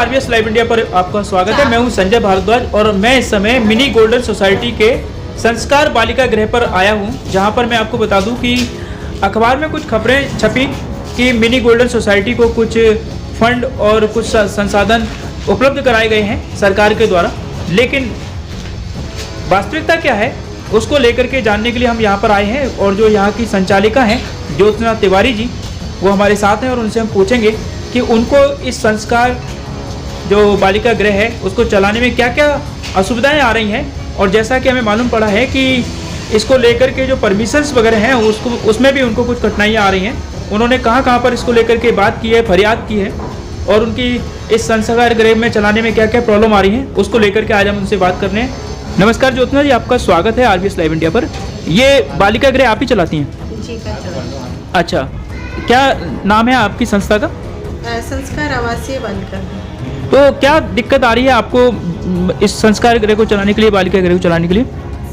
RBS live India पर आपका स्वागत है। मैं हूं संजय भारद्वाज और मैं इस समय मिनी गोल्डन सोसाइटी के संस्कार बालिका गृह पर आया हूं, जहां पर मैं आपको बता दूं कि अखबार में कुछ खबरें छपी कि मिनी गोल्डन सोसाइटी को कुछ फंड और कुछ संसाधन उपलब्ध कराए गए हैं सरकार के द्वारा, लेकिन वास्तविकता क्या है उसको लेकर के जानने के लिए हम यहाँ पर आए हैं। और जो यहाँ की संचालिका हैं ज्योत्सना तिवारी जी, वो हमारे साथ हैं और उनसे हम पूछेंगे कि उनको इस संस्कार जो बालिका गृह है उसको चलाने में क्या क्या असुविधाएं आ रही हैं। और जैसा कि हमें मालूम पड़ा है कि इसको लेकर के जो परमिशंस वगैरह हैं उसमें भी उनको कुछ कठिनाइयाँ आ रही हैं। उन्होंने कहाँ पर इसको लेकर के बात की है, फरियाद की है, और उनकी इस संस्कार गृह में चलाने में क्या क्या प्रॉब्लम आ रही है उसको लेकर के आज हम उनसे बात करने हैं। नमस्कार ज्योत्सना जी, आपका स्वागत है आरबीएस लाइव इंडिया पर। ये बालिका गृह आप ही चलाती हैं? जी का। अच्छा, क्या नाम है आपकी संस्था का? संस्कार आवासीय बालिका। तो क्या दिक्कत आ रही है आपको इस संस्कार गृह को चलाने के लिए, बालिका गृह को चलाने के लिए?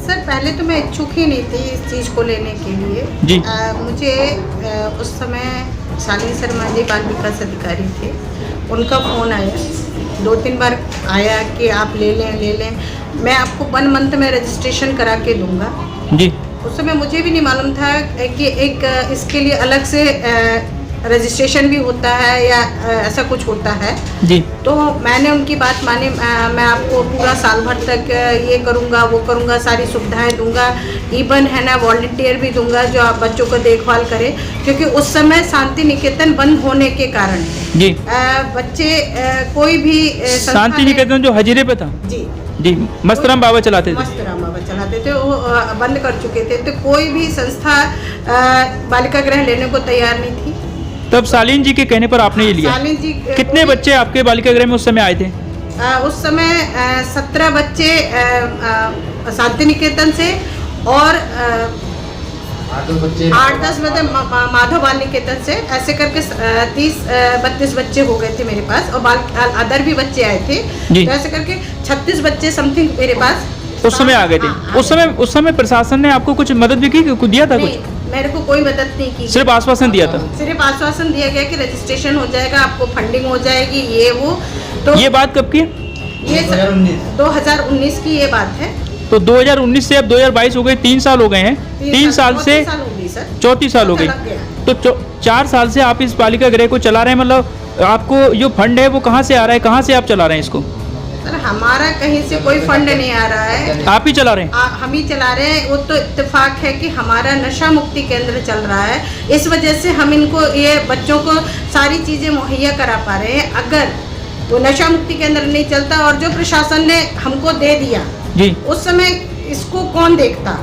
सर पहले तो मैं इच्छुक ही नहीं थी इस चीज़ को लेने के लिए जी। मुझे उस समय शालिनी शर्मा जी बाल विकास अधिकारी थे, उनका फ़ोन आया, 2-3 बार आया कि आप ले लें, मैं आपको 1 मंथ में रजिस्ट्रेशन करा के दूंगा। जी। उस समय मुझे भी नहीं मालूम था कि एक इसके लिए अलग से रजिस्ट्रेशन भी होता है या ऐसा कुछ होता है। जी। तो मैंने उनकी बात मानी, मैं आपको पूरा साल भर तक ये करूँगा वो करूँगा, सारी सुविधाएं दूंगा, इवन है ना वॉलंटियर भी दूंगा जो आप बच्चों को देखभाल करें, क्योंकि उस समय शांति निकेतन बंद होने के कारण जी बच्चे कोई भी शांति निकेतन जो हजीरे पे था जी मस्तराम बाबा चलाते थे, वो बंद कर चुके थे, तो कोई भी संस्था बालिका गृह लेने को तैयार नहीं थी। तब शालीन जी के कहने पर आपने ये लिया? शालीन जी। कितने बच्चे आपके बालिका गृह में उस समय आए थे? उस समय 17 बच्चे शांति निकेतन से और 8-10 बच्चे माधव बाल निकेतन से, ऐसे करके 30-32 बच्चे हो गए थे मेरे पास, और अदर भी बच्चे आए थे, तो ऐसे करके 36 बच्चे समथिंग मेरे पास उस समय आ गए थे। उस समय प्रशासन ने आपको कुछ मदद भी की, कुछ दिया था? कुछ मेरे को कोई मदद नहीं की, सिर्फ आश्वासन दिया था। सिर्फ आश्वासन दिया गया कि रजिस्ट्रेशन हो जाएगा, आपको फंडिंग हो जाएगी, ये वो। तो ये बात कब की? ये 2019 की ये बात है। तो 2019 से अब 2022 हो गए, 3 साल हो गए हैं। 3 साल से 34 साल हो गए, तो 4 साल से आप इस बालिका गृह को चला रहे हैं। मतलब आपको जो फंड है वो कहाँ से आ रहा है, कहाँ से आप चला रहे हैं इसको? सर हमारा कहीं से कोई फंड नहीं आ रहा है, आप ही चला रहे हैं? हम ही चला रहे हैं। वो तो इत्तेफाक है कि हमारा नशा मुक्ति केंद्र चल रहा है, इस वजह से हम इनको ये बच्चों को सारी चीज़ें मुहैया करा पा रहे हैं। अगर वो नशा मुक्ति केंद्र नहीं चलता और जो प्रशासन ने हमको दे दिया जी, उस समय इसको कौन देखता,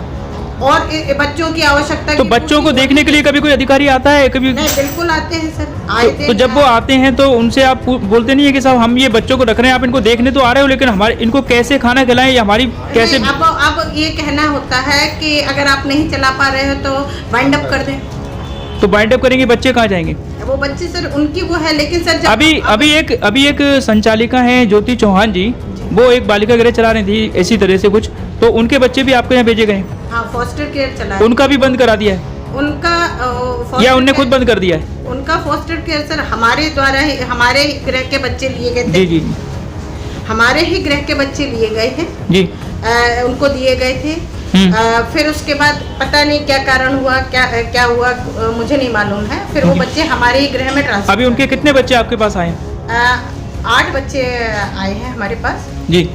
और बच्चों की आवश्यकता। तो बच्चों को देखने के लिए कभी कोई अधिकारी आता है? कभी नहीं, बिल्कुल आते हैं सर, आए थे। तो जब वो आते हैं तो उनसे आप बोलते नहीं है कि साहब हम ये बच्चों को रख रहे हैं, आप इनको देखने तो आ रहे हो, लेकिन हमारे इनको कैसे खाना खिलाएं या हमारी कैसे? अब ये कहना होता है कि अगर आप नहीं चला पा रहे हो तो वाइंड अप कर दें। तो वाइंड अप करेंगे, बच्चे कहाँ जाएंगे? वो बच्चे सर उनकी वो है, लेकिन सर अभी एक संचालिका है ज्योति चौहान जी, वो एक बालिका गृह चला रही थी इसी तरह से कुछ, तो उनके बच्चे भी आपके यहाँ भेजे गए? हाँ, फॉस्टर केयर चला है। उनका भी बंद करा दिया है? उनका या उनने खुद बंद कर दिया है? उनका फॉस्टर केयर सर हमारे द्वारा ही, हमारे ही गृह के बच्चे लिए गए थे। जी जी, हमारे ही गृह के बच्चे लिए गए हैं जी, उनको दिए गए थे। फिर उसके बाद पता नहीं क्या कारण हुआ, क्या हुआ मुझे नहीं मालूम है। फिर वो बच्चे हमारे ही गृह में ट्रांसफर। अभी उनके कितने बच्चे आपके पास आए हैं? 8 बच्चे आए हैं हमारे पास जी।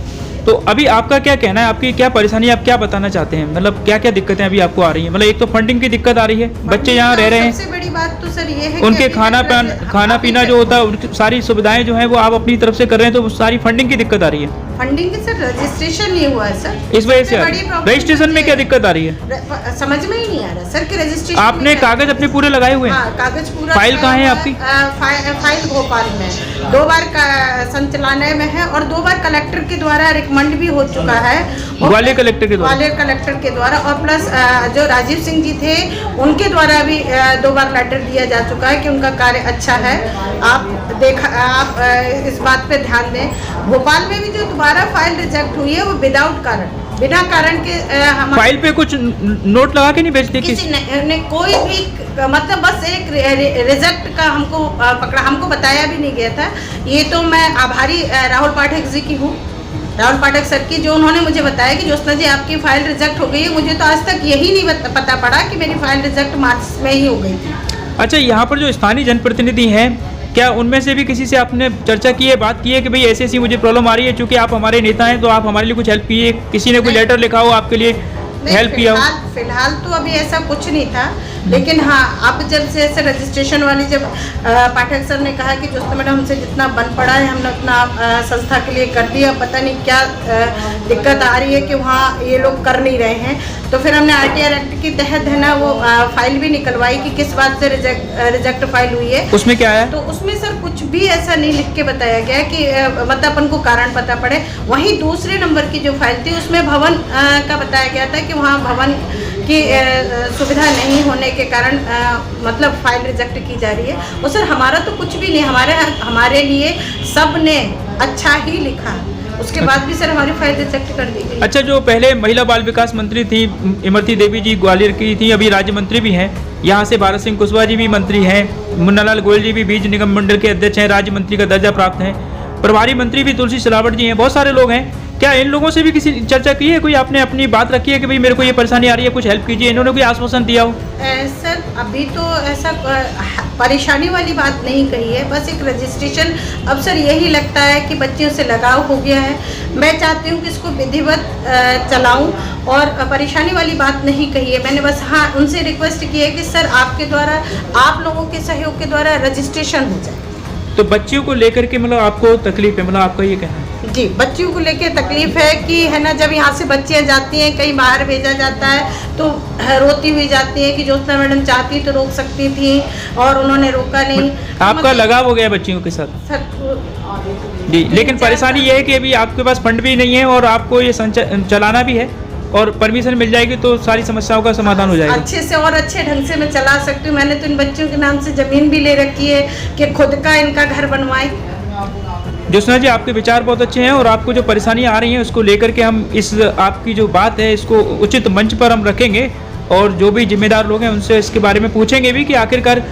तो अभी आपका क्या कहना है, आपकी क्या परेशानी, आप क्या बताना चाहते हैं? मतलब क्या क्या दिक्कतें अभी आपको आ रही हैं? मतलब एक तो फंडिंग की दिक्कत आ रही है, बच्चे यहाँ रह रहे हैं, सबसे बड़ी बात तो सर ये है उनके खाना पीना जो होता है, सारी सुविधाएं जो है वो आप अपनी तरफ से कर रहे हैं, तो सारी फंडिंग की दिक्कत आ रही है। फंडिंग की सर रजिस्ट्रेशन नहीं हुआ है सर, इस वजह से रजिस्ट्रेशन में क्या दिक्कत आ रही है? समझ में ही नहीं आ रहा सर कि रजिस्ट्रेशन। आपने कागज अपने पूरे लगाए हुए हैं? कागज पूरा। फाइल कहाँ है आपकी? फाइल भोपाल में 2 बार संचालनालय में है और 2 बार कलेक्टर के द्वारा रिकमेंड भी हो चुका है, ग्वालियर कलेक्टर के द्वारा, और प्लस जो राजीव सिंह जी थे उनके द्वारा भी 2 बार लेटर दिया जा चुका है कि उनका कार्य अच्छा है। आप इस बात पे ध्यान दें। भोपाल में भी जो दोबारा फाइल रिजेक्ट हुई है वो विदाउट कारण, बिना कारण के फाइल पे कुछ नोट लगा के नहीं भेजते किसी ने कोई भी मतलब बस एक रिजेक्ट का हमको पकड़ा, हमको बताया भी नहीं गया था। ये तो मैं आभारी राहुल पाठक जी की हूँ, राहुल पाठक सर की, जो उन्होंने मुझे बताया कि ज्योत्सना जी आपकी फाइल रिजेक्ट हो गई है। मुझे तो आज तक यही नहीं पता पड़ा कि मेरी फाइल रिजेक्ट मार्च में ही हो गई थी। अच्छा, यहाँ पर जो स्थानीय जनप्रतिनिधि हैं, क्या उनमें से भी किसी से आपने चर्चा की है, बात की है कि भाई ऐसी ऐसी मुझे प्रॉब्लम आ रही है, चूंकि आप हमारे नेता हैं तो आप हमारे लिए कुछ हेल्प कीजिए? किसी ने कोई लेटर लिखा हो आपके लिए, हेल्प किया हो? फिलहाल तो अभी ऐसा कुछ नहीं था, लेकिन हाँ अब जब से ऐसे रजिस्ट्रेशन वाली जब पाठक सर ने कहा कि ज्योत्सना मैडम हमसे जितना बन पड़ा है हमने अपना संस्था के लिए कर दिया, पता नहीं क्या दिक्कत आ रही है कि वहाँ ये लोग कर नहीं रहे हैं, तो फिर हमने आरटीआर एक्ट के तहत है ना वो फाइल भी निकलवाई कि किस बात से रिजेक्ट फाइल हुई है। उसमें क्या है? तो उसमें सर कुछ भी ऐसा नहीं लिख के बताया गया कि मतलब अपन को कारण पता पड़े। वहीं दूसरे नंबर की जो फाइल थी उसमें भवन का बताया गया था कि वहाँ भवन की सुविधा नहीं होने के कारण मतलब फाइल रिजेक्ट की जा रही है। और सर हमारा तो कुछ भी नहीं, हमारे लिए सब ने अच्छा ही लिखा, उसके बाद भी सर हमारी फाइल रिजेक्ट कर दी गई। अच्छा, जो पहले महिला बाल विकास मंत्री थी इमरती देवी जी ग्वालियर की थी, अभी राज्य मंत्री भी हैं, यहाँ से भारत सिंह कुशवाहा जी भी मंत्री हैं, मुन्नालाल गोयल जी भी बीज निगम मंडल के अध्यक्ष हैं, राज्य मंत्री का दर्जा प्राप्त हैं, प्रभारी मंत्री भी तुलसी सिलावट जी हैं, बहुत सारे लोग हैं। क्या इन लोगों से भी किसी चर्चा की है, कोई आपने अपनी बात रखी है कि भाई मेरे को ये परेशानी आ रही है, कुछ हेल्प कीजिए? इन्होंने कोई आश्वासन दिया हो? सर अभी तो ऐसा परेशानी वाली बात नहीं कही है, बस एक रजिस्ट्रेशन। अब सर यही लगता है कि बच्चियों से लगाव हो गया है। मैं चाहती हूँ कि इसको विधिवत चलाऊँ और परेशानी वाली बात नहीं कही है मैंने, बस हाँ उनसे रिक्वेस्ट की है कि सर आपके द्वारा, आप लोगों के सहयोग के द्वारा रजिस्ट्रेशन हो जाए। तो बच्चियों को लेकर के मतलब आपको तकलीफ है, मतलब आपका ये कहना है? जी, बच्चियों को लेके तकलीफ है कि है ना, जब यहाँ से बच्चियाँ जाती हैं कहीं बाहर भेजा जाता है तो रोती हुई जाती है कि ज्योत्सना मैडम चाहती तो रोक सकती थी और उन्होंने रोका नहीं। आपका लगाव हो गया बच्चियों के साथ? सर जी, लेकिन परेशानी ये है कि अभी आपके पास फंड भी नहीं है और आपको ये चलाना भी है, और परमिशन मिल जाएगी तो सारी समस्याओं का समाधान हो जाएगा। अच्छे से और अच्छे ढंग से मैं चला सकती हूँ। मैंने तो इन बच्चों के नाम से जमीन भी ले रखी है कि खुद का इनका घर बनवाए। ज्योत्सना जी, आपके विचार बहुत अच्छे हैं और आपको जो परेशानियां आ रही हैं उसको लेकर के हम इस आपकी जो बात है इसको उचित मंच पर हम रखेंगे और जो भी जिम्मेदार लोग हैं उनसे इसके बारे में पूछेंगे भी कि आखिरकार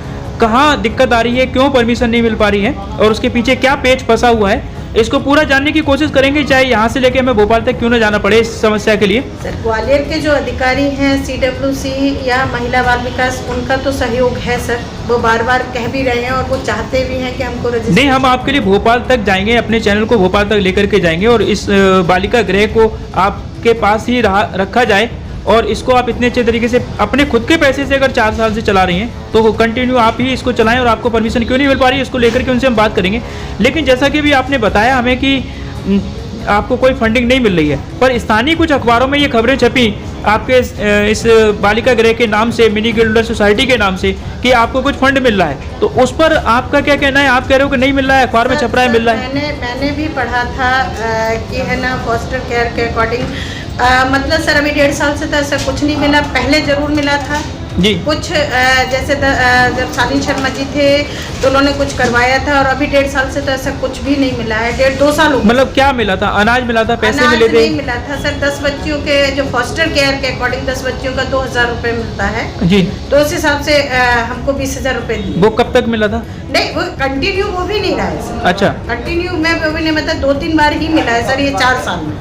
कहाँ दिक्कत आ रही है, क्यों परमिशन नहीं मिल पा रही है और उसके पीछे क्या पेच फंसा हुआ है, इसको पूरा जानने की कोशिश करेंगे, चाहे यहाँ से लेके हमें भोपाल तक क्यों ना जाना पड़े इस समस्या के लिए। सर ग्वालियर के जो अधिकारी हैं CWC या महिला बाल विकास, उनका तो सहयोग है सर, वो बार बार कह भी रहे हैं और वो चाहते भी हैं कि हमको रजिस्टर। नहीं, हम आपके लिए भोपाल तक जाएंगे, अपने चैनल को भोपाल तक लेकर के जाएंगे और इस बालिका गृह को आपके पास ही रखा जाए और इसको आप इतने अच्छे तरीके से अपने खुद के पैसे से अगर 4 साल से चला रही हैं तो कंटिन्यू आप ही इसको चलाएं और आपको परमिशन क्यों नहीं मिल पा रही है इसको लेकर के उनसे हम बात करेंगे। लेकिन जैसा कि भी आपने बताया हमें कि आपको कोई फंडिंग नहीं मिल रही है, पर स्थानीय कुछ अखबारों में ये खबरें छपी आपके इस बालिका गृह के नाम से, मिनी गिल्डर सोसाइटी के नाम से, कि आपको कुछ फंड मिल रहा है, तो उस पर आपका क्या कहना है? आप कह रहे हो कि नहीं मिल रहा है, अखबार में छप रहा है मिल रहा है। मैंने भी पढ़ा था कि है ना फॉस्टर केयर के अकॉर्डिंग मतलब सर अभी 1.5 साल से तो ऐसा कुछ नहीं मिला, पहले जरूर मिला था जी। कुछ जैसे जब शालीन शर्मा जी थे तो उन्होंने कुछ करवाया था और अभी 1.5 साल से तो ऐसा कुछ भी नहीं मिला है। 1.5-2 साल हो गए। मतलब क्या मिला था? अनाज मिला था, पैसे मिले थे? नहीं मिला था सर, 10 बच्चियों के जो फॉस्टर केयर के अकॉर्डिंग 10 बच्चियों का 2000 रुपये मिलता है जी, तो उस हिसाब से हमको 20,000 रुपये दिए। वो कब तक मिला था? नहीं, वो कंटिन्यू वो भी नहीं रहा है सर। अच्छा, कंटिन्यू मैं वो भी नहीं, मतलब 2-3 बार ही मिला है सर ये 4 साल में।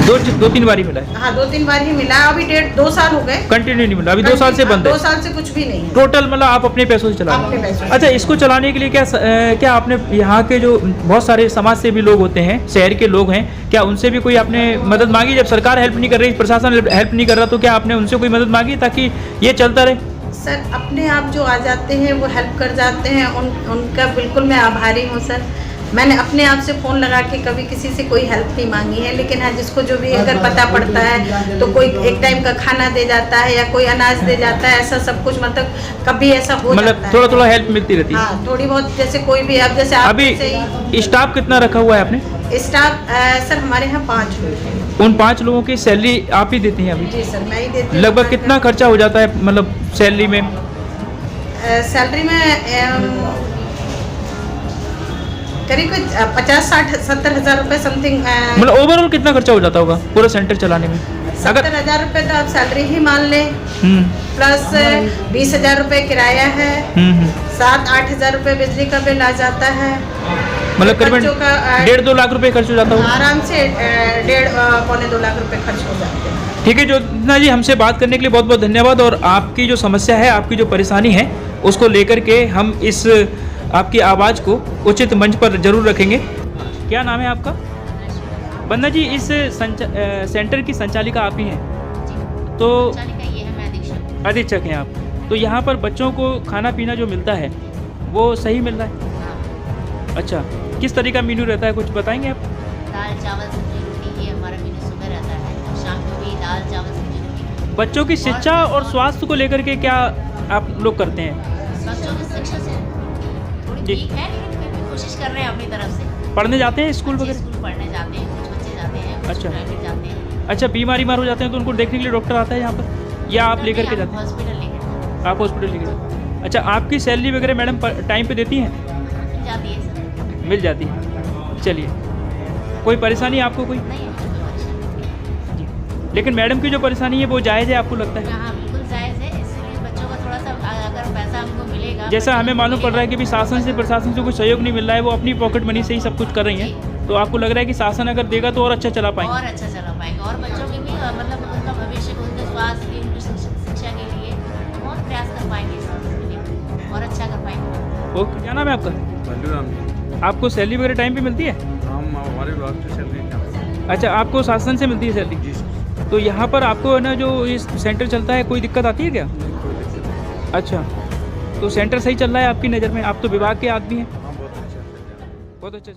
2-3 बार ही मिला है? हाँ 2-3 बार ही मिला, अभी 1.5-2 साल हो गए कंटिन्यू नहीं मिला, अभी 2 साल से बंद है। 2 साल से कुछ भी नहीं है टोटल, मतलब आप अपने पैसों से चला रहे हैं? अपने पैसों से। अच्छा, इसको चलाने के लिए क्या आपने यहाँ के जो बहुत सारे समाज सेवी लोग होते हैं, शहर के लोग हैं, क्या उनसे भी कोई आपने मदद मांगी? जब सरकार हेल्प नहीं कर रही, प्रशासन हेल्प नहीं कर रहा, तो क्या आपने उनसे कोई मदद मांगी ताकि ये चलता रहे? सर अपने आप जो आ जाते हैं वो हेल्प कर जाते हैं, उनका बिल्कुल मैं आभारी हूँ सर। मैंने अपने आप से फ़ोन लगा के कभी किसी से कोई हेल्प नहीं मांगी है, लेकिन हाँ जिसको जो भी अगर पता पड़ता है तो कोई एक टाइम का खाना दे जाता है या कोई अनाज दे जाता है, ऐसा सब कुछ मतलब कभी ऐसा हो जाता है। मतलब थोड़ा थोड़ा हेल्प मिलती रहती है? हाँ थोड़ी बहुत, जैसे कोई भी अब जैसे आप अभी स्टाफ कितना रखा हुआ है आपने? स्टाफ सर हमारे यहाँ 5 लोग हैं। उन 5 लोगों की सैलरी आप ही देती हैं अभी? जी सर मैं ही देती हूँ। लगभग कितना खर्चा हो जाता है मतलब सैलरी में? सैलरी में करीब 50-60-70 हज़ार रुपये समथिंग। मतलब ओवरऑल कितना खर्चा हो जाता होगा पूरा सेंटर चलाने में? अगर 70,000 रुपये तो आप सैलरी ही मान लें, हम्म प्लस 20,000 रुपये किराया है, हम्म 7-8 हज़ार रुपये बिजली का बिल आ जाता है। मतलब करीबन बच्चों का 1.5-2 लाख रुपए खर्च हो जाता होगा। आराम से 1.5-पौने 2 लाख रुपये खर्च हो जाते हैं। ठीक है ज्योत्सना जी, हमसे बात करने के लिए बहुत बहुत धन्यवाद। और आपकी जो समस्या है, आपकी जो परेशानी है, उसको लेकर के हम इस आपकी आवाज़ को उचित मंच पर जरूर रखेंगे। क्या नाम है आपका? वंदना जी, इस सेंटर की संचालिका आप ही हैं, तो ये है, मैं अधीक्षक हैं आप। तो यहाँ पर बच्चों को खाना पीना जो मिलता है वो सही मिल रहा है? हाँ, अच्छा, किस तरह का मेन्यू रहता है, कुछ बताएंगे आप? दाल चावल सब्जी रोटी, ये हमारा मेन्यू सुबह रहता है, शाम को भी दाल चावल सब्जी रोटी। बच्चों की शिक्षा और स्वास्थ्य को लेकर के क्या आप लोग करते हैं? बच्चों की शिक्षा से थोड़ी जी। ठीक है, लेकिन फिर भी कोशिश कर रहे हैं अपनी तरफ से। पढ़ने जाते हैं स्कूल बच्चे वगैरह? स्कूल पढ़ने जाते हैं, कुछ बच्चे जाते हैं, कुछ अच्छा। प्राइवेट जाते हैं। अच्छा, बीमार हो जाते हैं तो उनको देखने के लिए डॉक्टर आता है यहाँ पर, या आप लेकर के जाते हैं? हॉस्पिटल लेकर जाते आप हॉस्पिटल लेकर जाते हैं। अच्छा, आपकी सैलरी वगैरह मैडम टाइम पे देती हैं? हैं। जाती है सर, मिल जाती है। चलिए, कोई परेशानी आपको कोई? नहीं है कोई परेशानी। जी। लेकिन मैडम की जो परेशानी है वो जायज़ है आपको लगता है? हाँ, बिल्कुल जायज़ है, इसलिए बच्चों का थोड़ा सा अगर पैसा हमको मिलेगा, जैसा बच्चों हमें को मालूम पड़ रहा है कि मिलेगा। भी शासन से प्रशासन से कोई सहयोग नहीं मिल रहा है, वो अपनी पॉकेट मनी से ही सब कुछ कर रही हैं, तो आपको लग रहा है कि शासन अगर देगा तो और अच्छा चला पाएंगे? और अच्छा चला पाएगा, और बच्चों के भी मतलब उनका भविष्य, उनके स्वास्थ्य के, उनकी शिक्षा के लिए बहुत प्रयास कर पाएंगे, इसके लिए और अच्छा कर पाएंगे। ओके, क्या नाम है आपका? बल्लूराम जी, आपको सैलरी वगैरह टाइम पे मिलती है? हम हमारे विभाग से सैलरी क्या? अच्छा, आपको शासन से मिलती है सैलरी? जी सर, तो यहाँ पर आपको है ना जो इस सेंटर चलता है, कोई दिक्कत आती है क्या? नहीं कोई दिक्कत नहीं। अच्छा, तो सेंटर सही चल रहा है आपकी नज़र में? आप तो विभाग के आदमी हैं। हाँ, बहुत अच्छा चल रहा है। बहुत अच्छा।